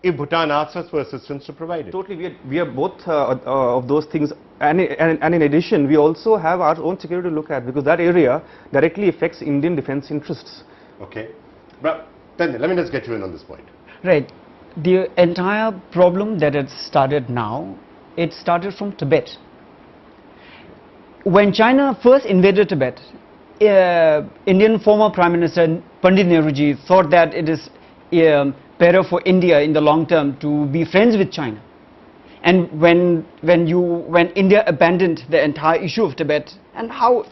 if Bhutan asks us for assistance to provide it. Totally, we are both of those things, and in addition, we also have our own security to look at, because that area directly affects Indian defense interests. Okay, but then let me just get you in on this point. Right. The entire problem that it started now, it started from Tibet. When China first invaded Tibet, Indian former Prime Minister Pandit Nehru thought that it is better for India in the long term to be friends with China. And when India abandoned the entire issue of Tibet, and how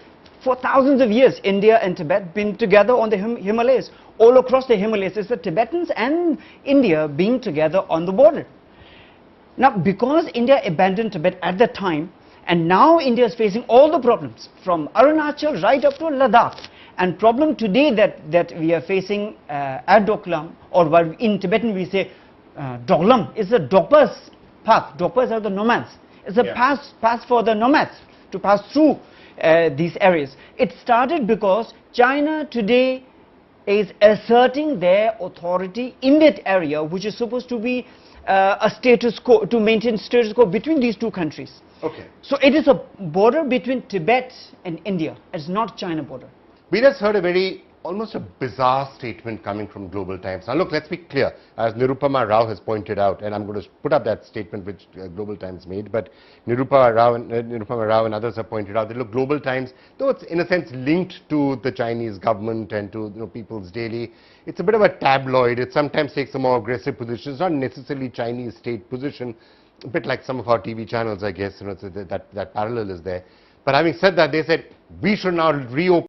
for thousands of years India and Tibet been together on the Himalayas, all across the Himalayas, it's the Tibetans and India being together on the border. Now, because India abandoned Tibet at that time, and now India is facing all the problems from Arunachal right up to Ladakh. And problem today that we are facing at Doklam, or what in Tibetan we say Doklam, is the Dokpa's path. Dokpas are the nomads. It's a path for the nomads to pass through these areas. It started because China today is asserting their authority in that area, which is supposed to be a status quo, to maintain status quo between these two countries. Okay. So it is a border between Tibet and India. It's not China border. We just heard almost a bizarre statement coming from Global Times. Now look, let's be clear, as Nirupama Rao has pointed out, and I'm going to put up that statement which Global Times made, but Nirupama Rao and others have pointed out that, look, Global Times, though it's in a sense linked to the Chinese government and to People's Daily, it's a bit of a tabloid. It sometimes takes a more aggressive position. It's not necessarily Chinese state position, a bit like some of our TV channels, I guess, that parallel is there. But having said that, they said we should now reopen